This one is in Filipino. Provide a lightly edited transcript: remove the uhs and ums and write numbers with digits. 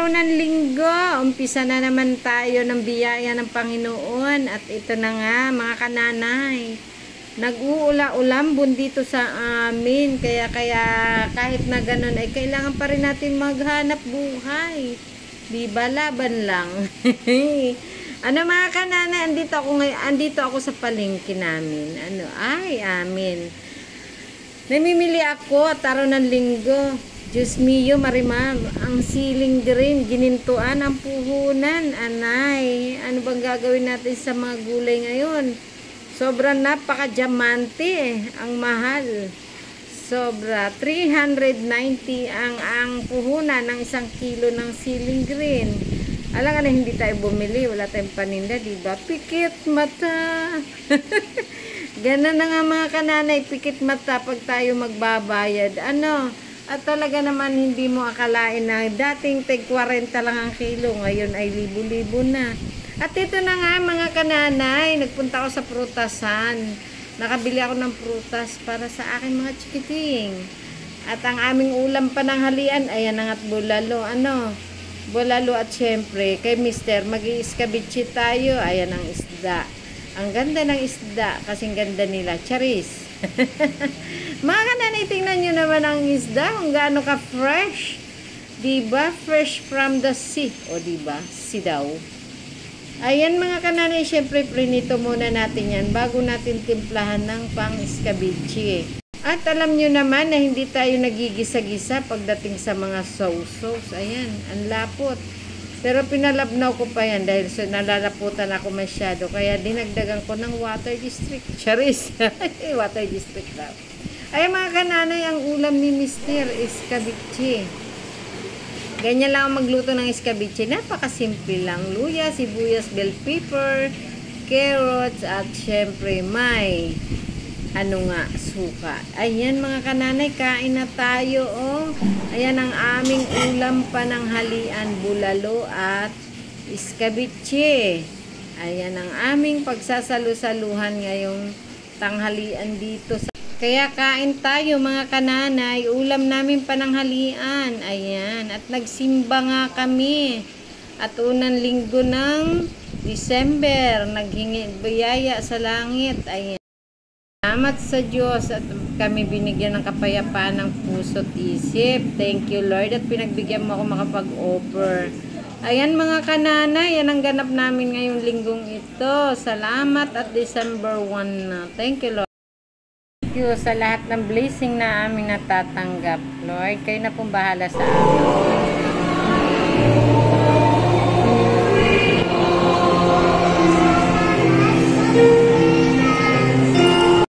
araw ng linggo, umpisa na naman tayo ng biyaya ng Panginoon. At ito na nga mga kananay, nag-uula-ulambon dito sa amin. Kaya kahit na ganun ay kailangan pa rin natin maghanap buhay. Di ba, laban lang. Ano mga kananay, andito ako sa palengke namin. Amin. Namimili ako at araw ng linggo. Diyos mio, Marimar, ang siling green, ginintuan ang puhunan. Anay, ano bang gagawin natin sa mga gulay ngayon? Sobrang napaka-diamante ang mahal. Sobra, 390 ang puhunan ng 1 kilo ng siling green. Alam nga na hindi tayo bumili, wala tayong paninda, diba? Pikit mata. Ganun na nga mga kananay, pikit mata pag tayo magbabayad. At talaga naman hindi mo akalain na dating tig 40 lang ang kilo, ngayon ay libo-libo na. At ito na nga mga kananay, nagpunta ako sa prutasan. Nakabili ako ng prutas para sa aking mga chikiting. At ang aming ulam pananghalian, ayan ang at bulalo. Bulalo at syempre, kay Mister, mag-i-escabeche tayo. Ayan ang isda. Ang ganda ng isda, kasing ganda nila. Charis. Mga kananay, tingnan nyo naman ang isda, kung gaano ka fresh. Diba? Fresh from the sea. O diba? Sea daw. Ayan mga kananay, syempre prinito muna natin yan bago natin timplahan ng pang-escabeche. At alam nyo naman na hindi tayo nagigisa-gisa pagdating sa mga sauce. Ayan, ang lapot. Pero pinalabnaw ko pa yan dahil nalalaputan ako masyado. Kaya dinagdagan ko ng water district. Charis. Water district daw. Ay mga kananay, ang ulam ni Mister escabeche. Ganyan lang ang magluto ng escabeche. Napakasimple lang. Luya, sibuyas, bell pepper, carrots, at syempre may suka. Ayan mga kananay, kain na tayo. Ayan ang aming ulam pananghalian, bulalo at escabeche. Ayan ang aming pagsasalu-saluhan ngayong tanghalian dito. Kaya kain tayo mga kananay, ulam namin pananghalian. Ayan, at nagsimba nga kami. At unang linggo ng December, naghingi biyaya sa langit. Ayan. Salamat sa Diyos at kami binigyan ng kapayapaan ng puso't isip. Thank you Lord at pinagbigyan mo ako makapag-offer. Ayan mga kananay, yan ang ganap namin ngayong linggong ito. Salamat at December 1 na. Thank you Lord. Thank you sa lahat ng blessing na aming natatanggap. Lord, kayo na pong bahala sa amin.